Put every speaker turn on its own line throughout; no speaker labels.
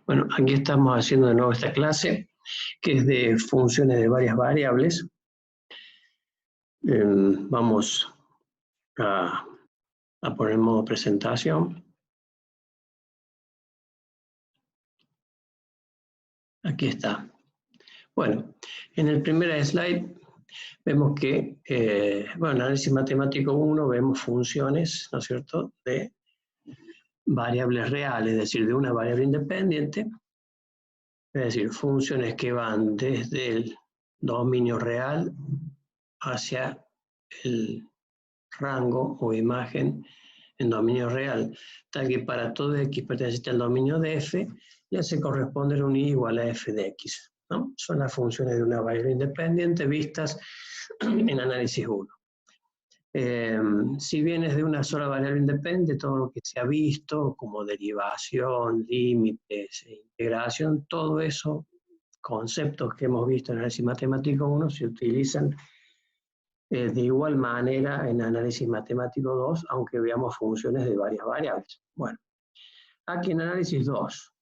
Bueno, aquí estamos haciendo de nuevo esta clase, que es de funciones de varias variables. Vamos a poner en modo presentación. Aquí está. Bueno, en el primer slide vemos que, bueno, en análisis matemático 1 vemos funciones, ¿no es cierto?, de variables reales, es decir, de una variable independiente, es decir, funciones que van desde el dominio real hacia el rango o imagen en dominio real, tal que para todo x perteneciente al dominio de f, le hace corresponder un y igual a f de x, ¿no? Son las funciones de una variable independiente vistas en análisis 1. Si bien es de una sola variable independiente, todo lo que se ha visto, como derivación, límites, integración, todo eso, conceptos que hemos visto en análisis matemático 1, se utilizan de igual manera en análisis matemático 2, aunque veamos funciones de varias variables. Bueno, aquí en análisis 2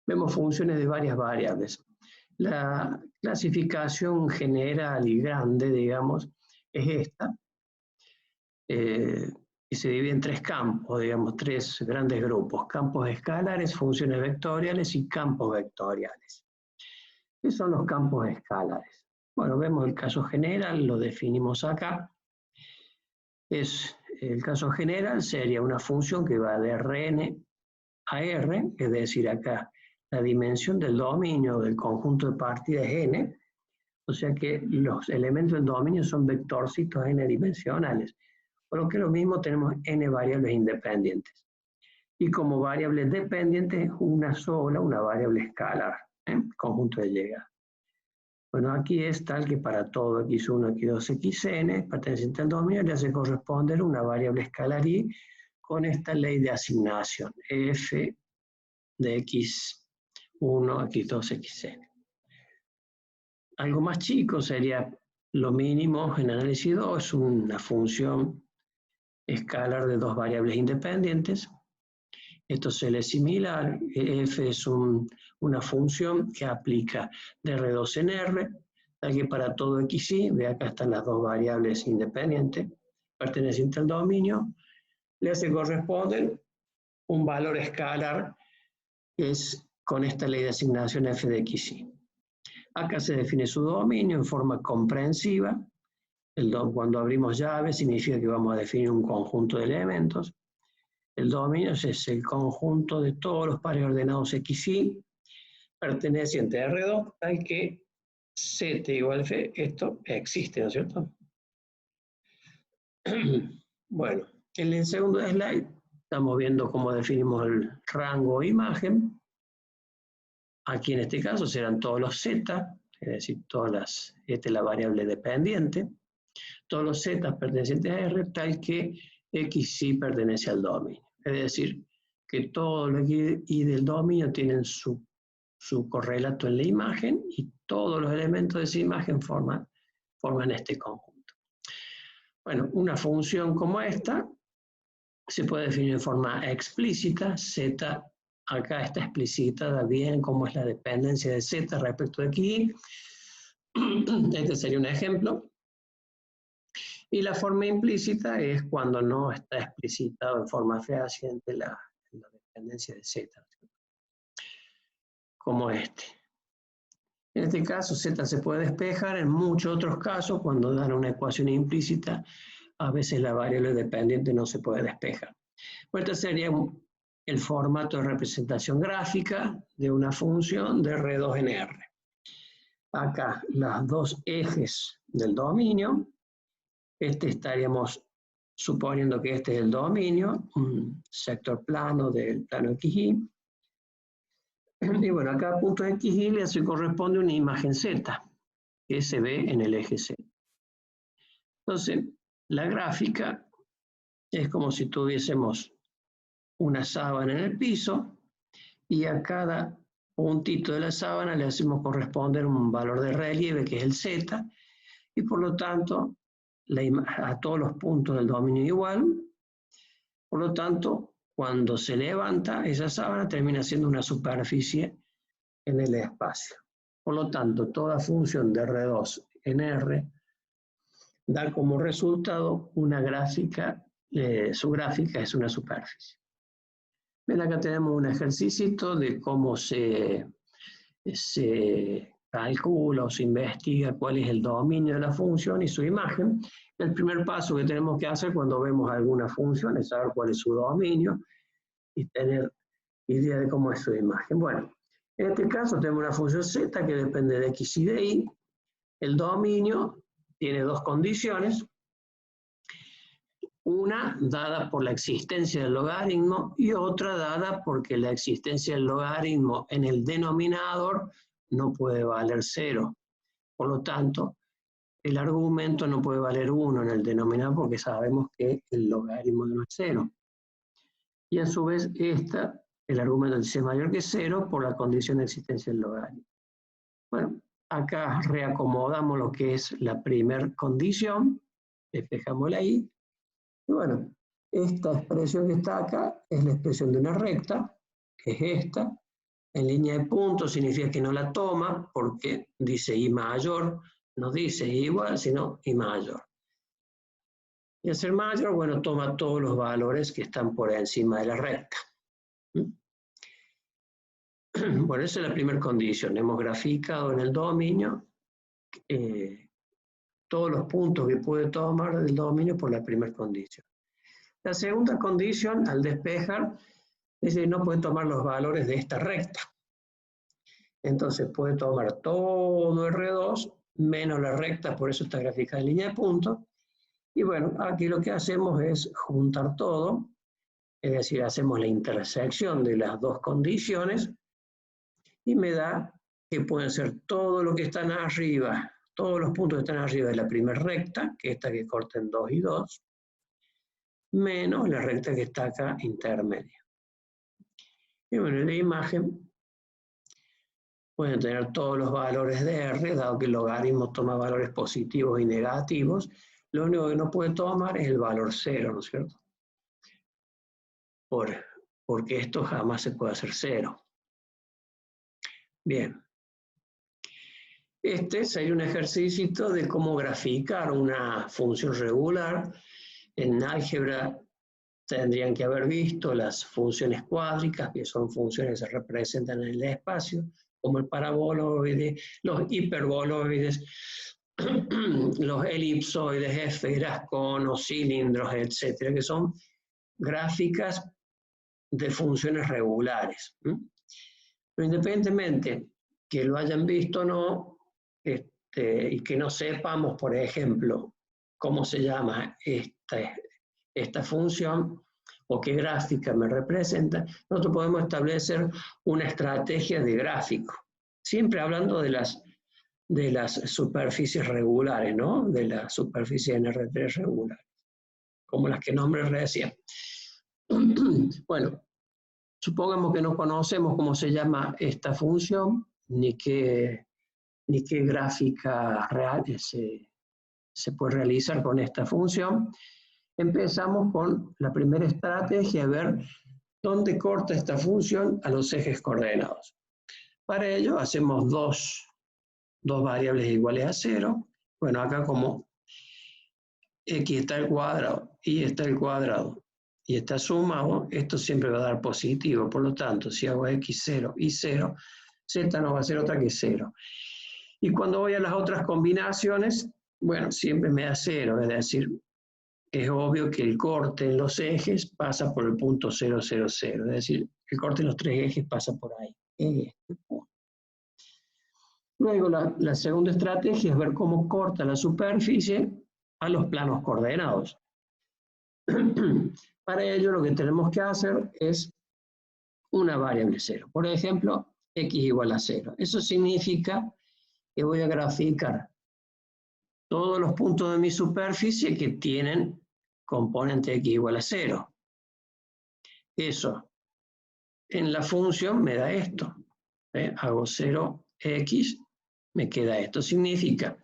vemos funciones de varias variables. La clasificación general y grande, digamos, es esta, y se divide en tres campos, digamos, tres grandes grupos: campos escalares, funciones vectoriales y campos vectoriales. ¿Qué son los campos escalares? Bueno, vemos el caso general, lo definimos acá. El caso general sería una función que va de Rn a R, es decir, acá la dimensión del dominio del conjunto de partidas es n, o sea que los elementos del dominio son vectorcitos n-dimensionales, por lo que lo mismo tenemos n variables independientes. Y como variables dependientes, una sola, una variable escalar, conjunto de llegada. Bueno, aquí es tal que para todo x1, x2, xn, perteneciente al dominio, le hace corresponder una variable escalar y con esta ley de asignación, f de x1, x2, xn. Algo más chico sería lo mínimo en análisis 2, es una función escalar de dos variables independientes. Esto se le es similar, f es una función que aplica de R2 en R, tal que para todo xy, ve acá están las dos variables independientes, pertenecientes al dominio, le hace corresponder un valor escalar que es con esta ley de asignación f de xy. Acá se define su dominio en forma comprensiva. Cuando abrimos llave significa que vamos a definir un conjunto de elementos. El dominio es el conjunto de todos los pares ordenados xy pertenecientes a R2, tal que z igual f, esto existe, ¿no es cierto? Bueno, en el segundo slide estamos viendo cómo definimos el rango imagen. Aquí en este caso serán todos los z, es decir, esta es la variable dependiente, todos los z pertenecientes a R, tal que xy pertenece al dominio. Es decir, que todos los y del dominio tienen su correlato en la imagen y todos los elementos de esa imagen forman este conjunto. Bueno, una función como esta se puede definir de forma explícita. Z acá está explicitada bien cómo es la dependencia de z respecto de aquí. Este sería un ejemplo. Y la forma implícita es cuando no está explicitado en forma fehaciente la dependencia de z, como este. En este caso, z se puede despejar. En muchos otros casos, cuando dan una ecuación implícita, a veces la variable dependiente no se puede despejar. Pues este sería el formato de representación gráfica de una función de R2 en R. Acá, los dos ejes del dominio. Estaríamos suponiendo que este es el dominio, un sector plano del plano XY. Y bueno, acá a punto XY le corresponde una imagen Z, que se ve en el eje Z. Entonces, la gráfica es como si tuviésemos una sábana en el piso y a cada puntito de la sábana le hacemos corresponder un valor de relieve, que es el Z, y por lo tanto, a todos los puntos del dominio igual. Por lo tanto, cuando se levanta, esa sábana termina siendo una superficie en el espacio. Por lo tanto, toda función de R2 en R da como resultado una gráfica, su gráfica es una superficie. Ven, acá tenemos un ejercicio de cómo se calcula o se investiga cuál es el dominio de la función y su imagen. El primer paso que tenemos que hacer cuando vemos alguna función es saber cuál es su dominio y tener idea de cómo es su imagen. Bueno, en este caso tenemos una función z que depende de x y de y. El dominio tiene dos condiciones. Una dada por la existencia del logaritmo y otra dada porque la existencia del logaritmo en el denominador no puede valer 0. Por lo tanto, el argumento no puede valer 1 en el denominador porque sabemos que el logaritmo no es 0. Y a su vez, el argumento es mayor que 0 por la condición de existencia del logaritmo. Bueno, acá reacomodamos lo que es la primera condición, despejamos ahí. Y bueno, esta expresión que está acá es la expresión de una recta, que es esta. En línea de puntos significa que no la toma porque dice I mayor, no dice I igual, sino I mayor. Y al ser mayor, bueno, toma todos los valores que están por encima de la recta. Bueno, esa es la primera condición. Hemos graficado en el dominio todos los puntos que puede tomar del dominio por la primera condición. La segunda condición, al despejar, es que no puede tomar los valores de esta recta. Entonces puede tomar todo R2 menos la recta, por eso está graficada en línea de puntos. Y bueno, aquí lo que hacemos es juntar todo, es decir, hacemos la intersección de las dos condiciones y me da que pueden ser todo lo que están arriba, todos los puntos que están arriba de la primera recta, que es esta que corta en 2 y 2, menos la recta que está acá intermedia. Y bueno, en la imagen pueden tener todos los valores de R, dado que el logaritmo toma valores positivos y negativos. Lo único que no puede tomar es el valor 0, ¿no es cierto? Porque esto jamás se puede hacer 0. Bien. Este sería un ejercicio de cómo graficar una función regular. En álgebra tendrían que haber visto las funciones cuádricas, que son funciones que se representan en el espacio, como el paraboloide, los hiperboloides, los elipsoides, esferas, conos, cilindros, etcétera, que son gráficas de funciones regulares. Pero independientemente que lo hayan visto o no, y que no sepamos, por ejemplo, cómo se llama esta función o qué gráfica me representa, nosotros podemos establecer una estrategia de gráfico, siempre hablando de las superficies regulares, ¿no? De la superficie en R3 regular, como las que nombré recién. Bueno, supongamos que no conocemos cómo se llama esta función, ni qué gráfica real se puede realizar con esta función. Empezamos con la primera estrategia, ver dónde corta esta función a los ejes coordenados. Para ello hacemos dos variables iguales a 0. Bueno, acá como x está al cuadrado, y está al cuadrado, y está sumado, esto siempre va a dar positivo. Por lo tanto, si hago x0 y 0, z no va a ser otra que 0. Y cuando voy a las otras combinaciones, bueno, siempre me da 0, es decir, es obvio que el corte en los ejes pasa por el punto 0, 0, 0, es decir, el corte en los tres ejes pasa por ahí, en este punto. Luego, la segunda estrategia es ver cómo corta la superficie a los planos coordenados. Para ello, lo que tenemos que hacer es una variable 0. Por ejemplo, x igual a 0. Eso significa que voy a graficar todos los puntos de mi superficie que tienen componente x igual a 0. Eso en la función me da esto. Hago 0x, me queda esto. Significa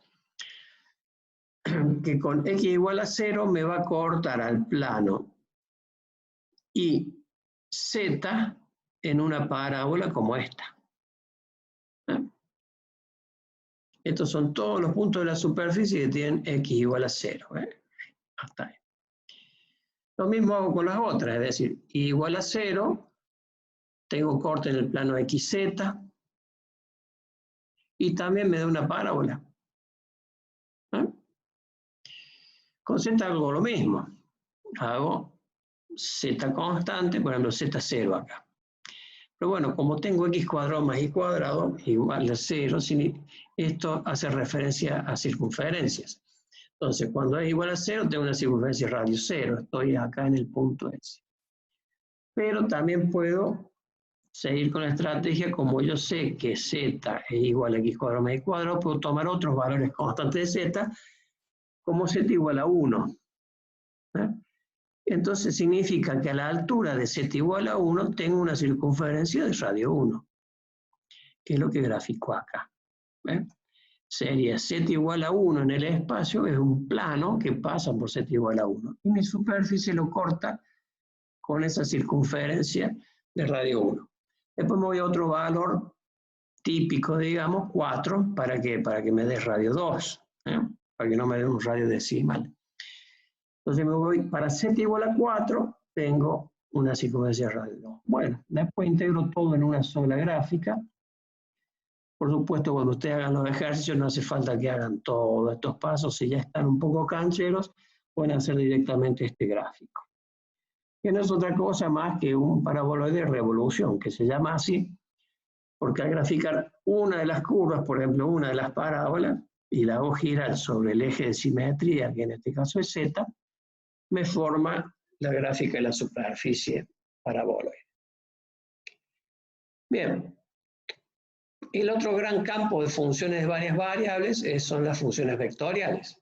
que con x igual a 0 me va a cortar al plano y Z en una parábola como esta. Estos son todos los puntos de la superficie que tienen x igual a 0. Hasta ahí. Lo mismo hago con las otras, es decir, y igual a 0, tengo corte en el plano XZ, y también me da una parábola. Con Z hago lo mismo. Hago Z constante, por ejemplo, Z0 acá. Pero bueno, como tengo x cuadrado más y cuadrado igual a 0, esto hace referencia a circunferencias. Entonces, cuando es igual a 0, tengo una circunferencia radio 0. Estoy acá en el punto S. Pero también puedo seguir con la estrategia, como yo sé que Z es igual a x cuadrado más y cuadrado, puedo tomar otros valores constantes de Z, como Z igual a 1. Entonces significa que a la altura de Z igual a 1 tengo una circunferencia de radio 1, que es lo que grafico acá. Sería Z igual a 1 en el espacio, es un plano que pasa por Z igual a 1. Y mi superficie lo corta con esa circunferencia de radio 1. Después me voy a otro valor típico, digamos, 4, ¿para qué? Para que me dé radio 2, para que no me dé un radio decimal. Entonces me voy para Z igual a 4, tengo una circunferencia de radio 2. Bueno, después integro todo en una sola gráfica. Por supuesto, cuando ustedes hagan los ejercicios no hace falta que hagan todos estos pasos. Si ya están un poco cancheros, pueden hacer directamente este gráfico. Que no es otra cosa más que un paraboloide de revolución, que se llama así, porque al graficar una de las curvas, por ejemplo, una de las parábolas, y la hago girar sobre el eje de simetría, que en este caso es Z, me forma la gráfica de la superficie paraboloide. Bien. El otro gran campo de funciones de varias variables son las funciones vectoriales.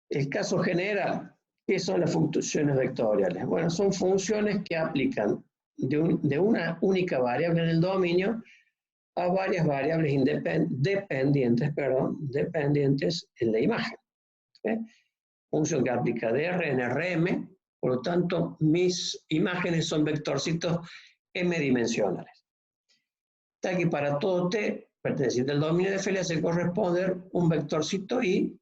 El caso general, ¿qué son las funciones vectoriales? Bueno, son funciones que aplican de una única variable en el dominio a varias variables dependientes en la imagen. Función que aplica de R en Rm, por lo tanto, mis imágenes son vectorcitos m-dimensionales. Está que para todo t perteneciente al dominio de F le hace corresponder un vectorcito i.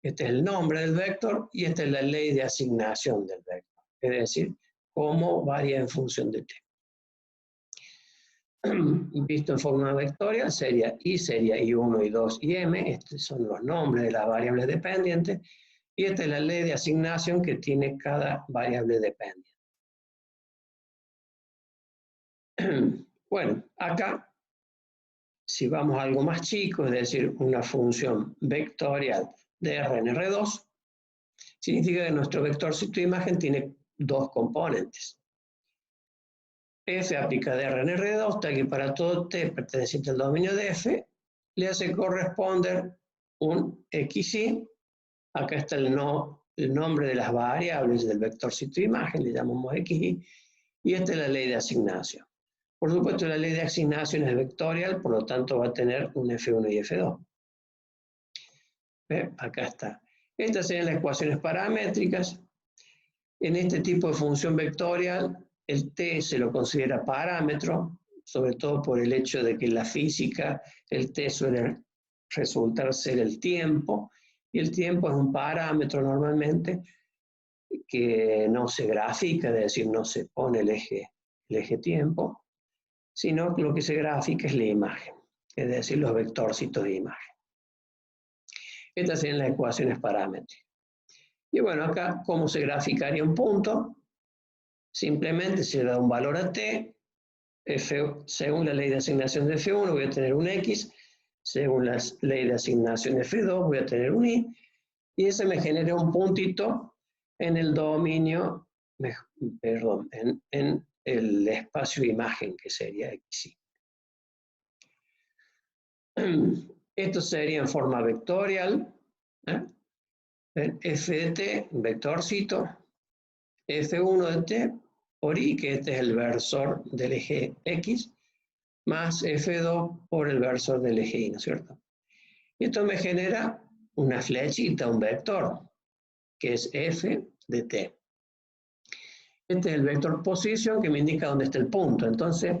Este es el nombre del vector y esta es la ley de asignación del vector. Es decir, cómo varía en función de t. Visto en forma vectorial, sería I1, I2 y M. Estos son los nombres de las variables dependientes. Y esta es la ley de asignación que tiene cada variable dependiente. Bueno, acá, si vamos a algo más chico, es decir, una función vectorial de R en R2, significa que nuestro vectorcito de imagen tiene dos componentes. F aplica de R en R2, hasta que para todo t perteneciente al dominio de F, le hace corresponder un xy. Acá está el nombre de las variables del vectorcito de imagen, le llamamos xy, y esta es la ley de asignación. Por supuesto, la ley de asignación es vectorial, por lo tanto va a tener un F1 y F2. Acá está. Estas serían las ecuaciones paramétricas. En este tipo de función vectorial, el t se lo considera parámetro, sobre todo por el hecho de que en la física el t suele resultar ser el tiempo, y el tiempo es un parámetro normalmente que no se grafica, es decir, no se pone el eje tiempo, sino que lo que se grafica es la imagen, es decir, los vectorcitos de imagen. Estas serían las ecuaciones paramétricas. Y bueno, acá, ¿cómo se graficaría un punto? Simplemente se da un valor a t, según la ley de asignación de F1 voy a tener un x, según la ley de asignación de F2 voy a tener un y ese me genera un puntito en el dominio, perdón, en el espacio de imagen, que sería xy. Esto sería en forma vectorial, f de t, vectorcito, f1 de t por i, que este es el versor del eje x, más f2 por el versor del eje y, ¿no es cierto? Y esto me genera una flechita, un vector, que es f de t. Este es el vector posición que me indica dónde está el punto. Entonces,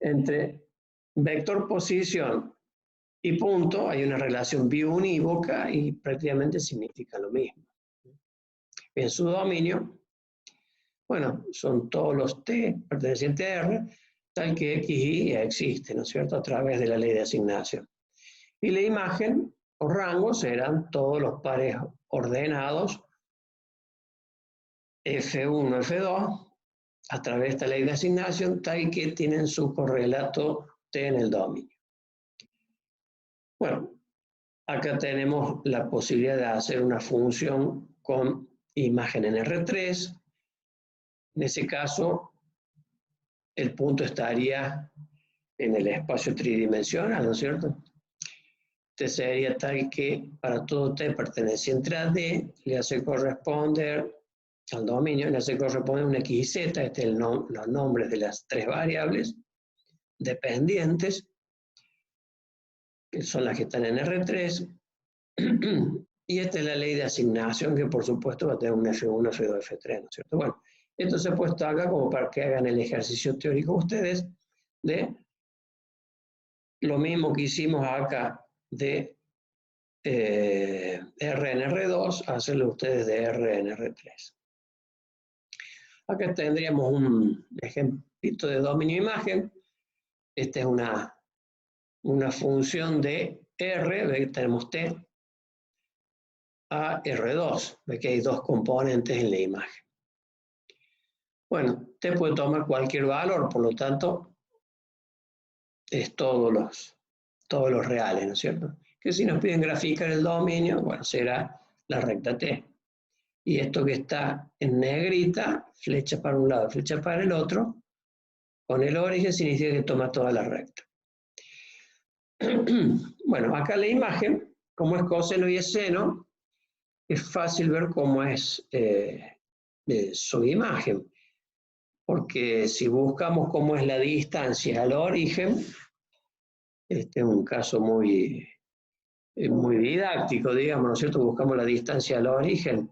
entre vector posición y punto hay una relación biunívoca y prácticamente significa lo mismo. En su dominio, bueno, son todos los t pertenecientes a R, tal que X y Y existe, ¿no es cierto?, a través de la ley de asignación. Y la imagen o rango serán todos los pares ordenados F1, F2, a través de esta ley de asignación, tal que tienen su correlato T en el dominio. Bueno, acá tenemos la posibilidad de hacer una función con imagen en R3. En ese caso, el punto estaría en el espacio tridimensional, ¿no es cierto? Este sería tal que para todo T perteneciente a D le hace corresponder al dominio, le hace corresponder un X y Z, este es los nombres de las tres variables dependientes, que son las que están en R3, y esta es la ley de asignación que por supuesto va a tener un F1, F2, F3, ¿no es cierto? Bueno, esto se ha puesto acá como para que hagan el ejercicio teórico ustedes de lo mismo que hicimos acá de R en R2, hacerlo ustedes de R en R3. Acá tendríamos un ejemplito de dominio imagen. Esta es una función de R, ¿ve? Tenemos T a R2, ve que hay dos componentes en la imagen. Bueno, T puede tomar cualquier valor, por lo tanto, es todos los reales, ¿no es cierto? Que si nos piden graficar el dominio, bueno, será la recta T. Y esto que está en negrita, flecha para un lado, flecha para el otro, con el origen significa que toma toda la recta. Bueno, acá la imagen, como es coseno y es seno, es fácil ver cómo es su imagen. Porque si buscamos cómo es la distancia al origen, este es un caso muy didáctico, digamos, ¿no es cierto? Buscamos la distancia al origen,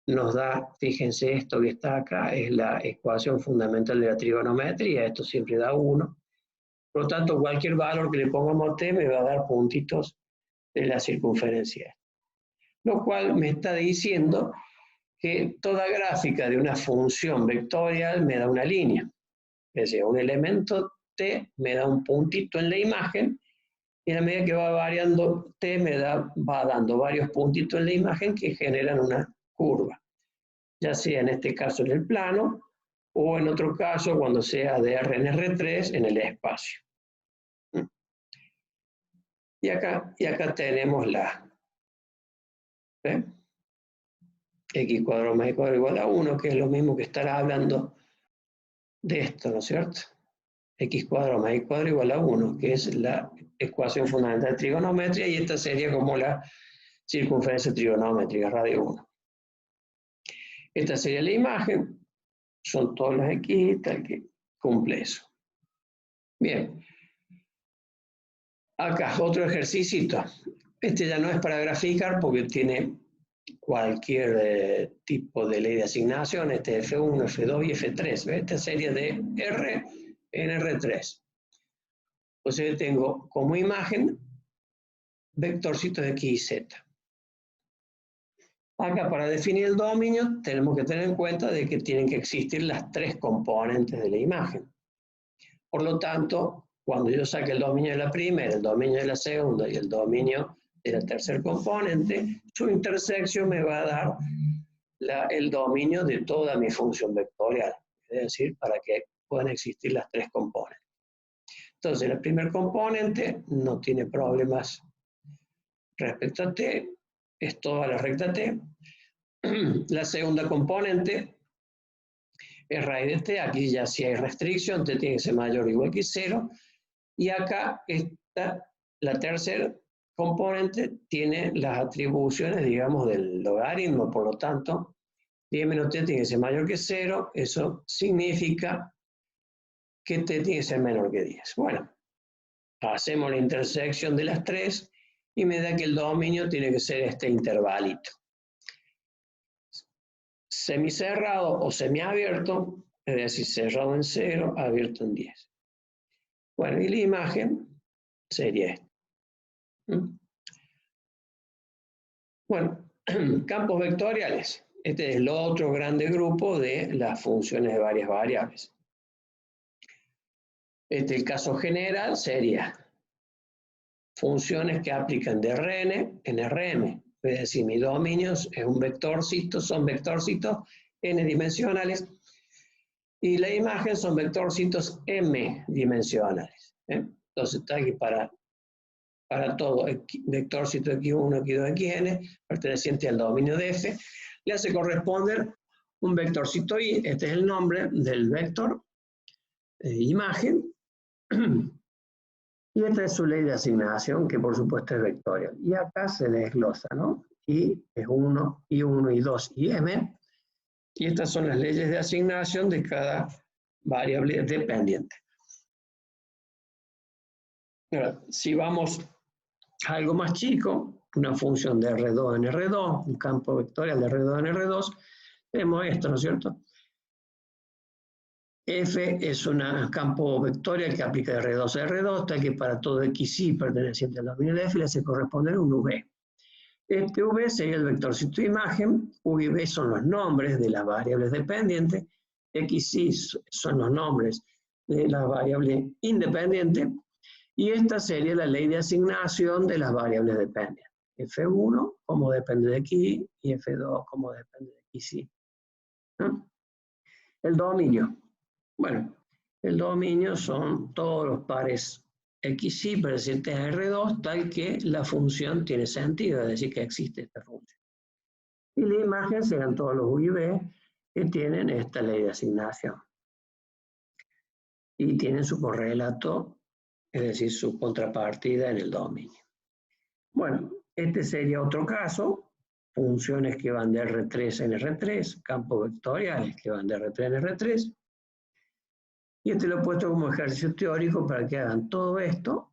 nos da, fíjense, esto que está acá es la ecuación fundamental de la trigonometría, esto siempre da 1. Por lo tanto, cualquier valor que le pongamos a T me va a dar puntitos de la circunferencia. Lo cual me está diciendo que toda gráfica de una función vectorial me da una línea. Es decir, un elemento T me da un puntito en la imagen, y a medida que va variando T va dando varios puntitos en la imagen que generan una curva, ya sea en este caso en el plano, o en otro caso cuando sea de R en R3 en el espacio. Y acá tenemos la X cuadrado más Y cuadrado igual a 1, que es lo mismo que estar hablando de esto, ¿no es cierto? X cuadrado más Y cuadrado igual a 1, que es la ecuación fundamental de trigonometría, y esta sería como la circunferencia trigonométrica, radio 1. Esta sería la imagen, son todos los X, tal que cumple eso. Bien. Acá, otro ejercicio. Este ya no es para graficar porque tiene cualquier tipo de ley de asignación, este es F1, F2 y F3. Esta serie de R en R3. Entonces tengo como imagen vectorcitos de X y Z. Acá para definir el dominio tenemos que tener en cuenta de que tienen que existir las tres componentes de la imagen. Por lo tanto, cuando yo saque el dominio de la primera, el dominio de la segunda y el dominio de la tercera componente, su intersección me va a dar el dominio de toda mi función vectorial. Es decir, para que puedan existir las tres componentes. Entonces, la primera componente no tiene problemas respecto a T, es toda la recta T. La segunda componente es raíz de T, aquí ya si hay restricción, T tiene que ser mayor o igual que 0, y acá está la tercera componente, tiene las atribuciones, digamos, del logaritmo, por lo tanto, 10 menos T tiene que ser mayor que 0, eso significa que T tiene que ser menor que 10. Bueno, hacemos la intersección de las tres, y me da que el dominio tiene que ser este intervalito. semicerrado o semiabierto, es decir, cerrado en 0, abierto en 10. Bueno, y la imagen sería esta. Bueno, campos vectoriales. Este es el otro grande grupo de las funciones de varias variables. El caso general sería funciones que aplican de Rn en Rm. Es decir, mi dominio es un vectorcito, son vectorcitos n dimensionales, y la imagen son vectorcitos m dimensionales. Entonces está aquí para todo vectorcito x1, x2, xn, perteneciente al dominio de f, le hace corresponder un vectorcito y, este es el nombre del vector imagen, y esta es su ley de asignación, que por supuesto es vectorial. Y acá se desglosa, ¿no? Y es 1, y1, y 2, y m. Y estas son las leyes de asignación de cada variable dependiente. Ahora, si vamos a algo más chico, una función de R2 en R2, un campo vectorial de R2 en R2, tenemos esto, ¿no es cierto? F es un campo vectorial que aplica de R2 a R2, tal que para todo XY perteneciente al dominio de F le hace corresponder un V. Este V sería el vectorcito de imagen, U y V son los nombres de las variables dependientes, XY son los nombres de las variables independientes, y esta sería la ley de asignación de las variables dependientes. F1 como depende de X y F2 como depende de XY. ¿No? El dominio. Bueno, el dominio son todos los pares XY presentes en R2, tal que la función tiene sentido, es decir, que existe esta función. Y la imagen serán todos los U y V que tienen esta ley de asignación. Y tienen su correlato, es decir, su contrapartida en el dominio. Bueno, este sería otro caso, funciones que van de R3 en R3, campos vectoriales que van de R3 en R3, y este lo he puesto como ejercicio teórico para que hagan todo esto,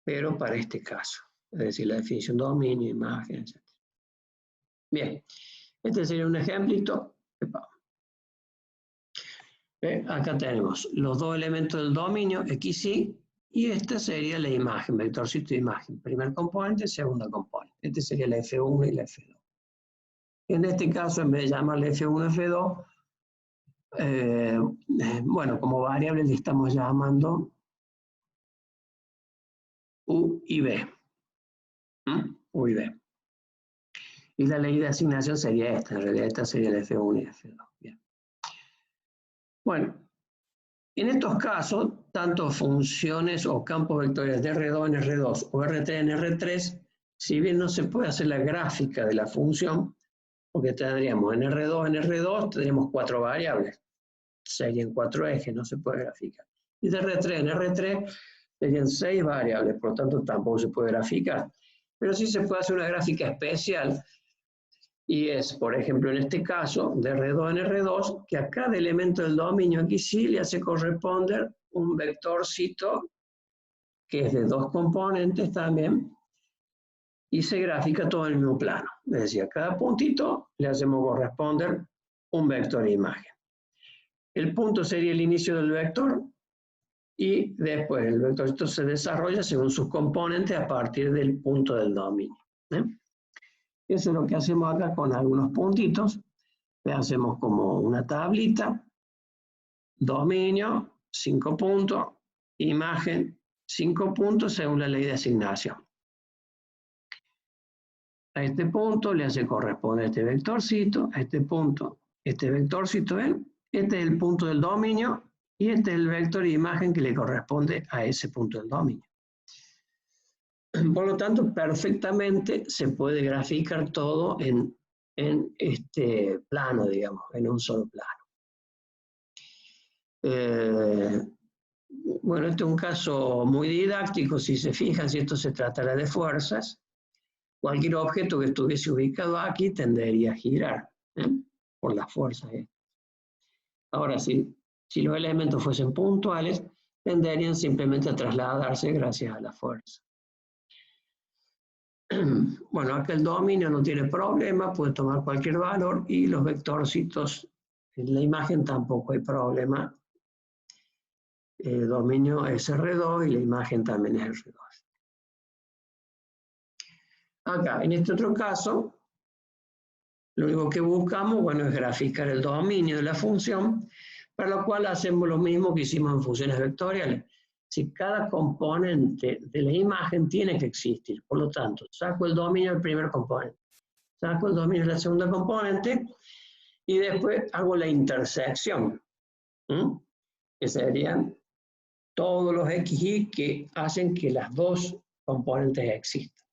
pero para este caso, es decir, la definición de dominio, imagen, etc. Bien, este sería un ejemplito. Acá tenemos los dos elementos del dominio, XY, y esta sería la imagen, vectorcito de imagen. Primer componente, segunda componente. Este sería la F1 y la F2. En este caso, en vez de llamarle F1, F2, bueno, como variable le estamos llamando U y B. U y B. Y la ley de asignación sería esta. En realidad, esta sería la F1 y F2. Bien. Bueno. En estos casos, tanto funciones o campos vectoriales de R2 en R2 o R3 en R3, si bien no se puede hacer la gráfica de la función, porque tendríamos en R2 tendríamos 4 variables, serían 4 ejes, no se puede graficar. Y de R3 en R3 serían 6 variables, por lo tanto tampoco se puede graficar. Pero sí se puede hacer una gráfica especial, y es, por ejemplo, en este caso, de R2 en R2, que a cada elemento del dominio aquí sí le hace corresponder un vectorcito que es de 2 componentes también, y se grafica todo en el mismo plano. Es decir, a cada puntito le hacemos corresponder un vector de imagen. El punto sería el inicio del vector, y después el vectorcito se desarrolla según sus componentes a partir del punto del dominio. Eso es lo que hacemos acá con algunos puntitos. Le hacemos como una tablita, dominio, 5 puntos, imagen, 5 puntos según la ley de asignación. A este punto le hace corresponder este vectorcito, a este punto, este vectorcito, ¿ven? Este es el punto del dominio y este es el vector de imagen que le corresponde a ese punto del dominio. Por lo tanto, perfectamente se puede graficar todo en este plano, digamos, en un solo plano. Bueno, este es un caso muy didáctico, si se fijan, si esto se tratara de fuerzas, cualquier objeto que estuviese ubicado aquí tendería a girar, por las fuerzas. Ahora, si los elementos fuesen puntuales, tenderían simplemente a trasladarse gracias a la fuerza. Bueno, acá el dominio no tiene problema, puede tomar cualquier valor y los vectorcitos en la imagen tampoco hay problema. El dominio es R2 y la imagen también es R2. Acá, en este otro caso, lo único que buscamos, bueno, es graficar el dominio de la función, para lo cual hacemos lo mismo que hicimos en funciones vectoriales. Si cada componente de la imagen tiene que existir, por lo tanto, saco el dominio del primer componente, saco el dominio de la segunda componente y después hago la intersección, que serían todos los XY que hacen que las dos componentes existan.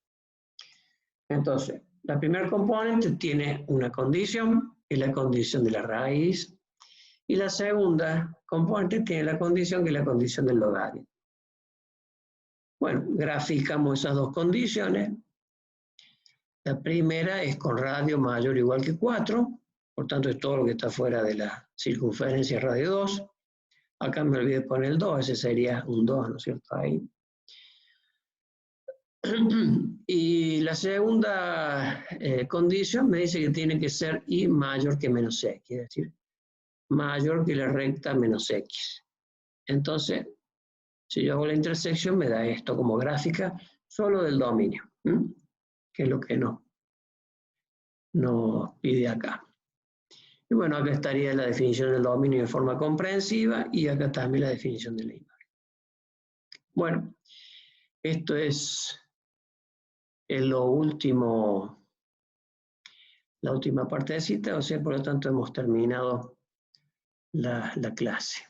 Entonces, la primera componente tiene una condición, que es la condición de la raíz, y la segunda componente tiene la condición, que es la condición del logaritmo. Bueno, graficamos esas dos condiciones. La primera es con radio mayor o igual que 4, por tanto es todo lo que está fuera de la circunferencia radio 2. Acá me olvidé poner el 2, ese sería un 2, ¿no es cierto? Ahí. Y la segunda condición me dice que tiene que ser y mayor que menos x, es decir, mayor que la recta menos x. Entonces, si yo hago la intersección, me da esto como gráfica solo del dominio, que es lo que nos pide acá. Y bueno, acá estaría la definición del dominio de forma comprensiva y acá también la definición de la imagen. Bueno, esto es lo último, la última parte de cita, o sea, por lo tanto hemos terminado la clase.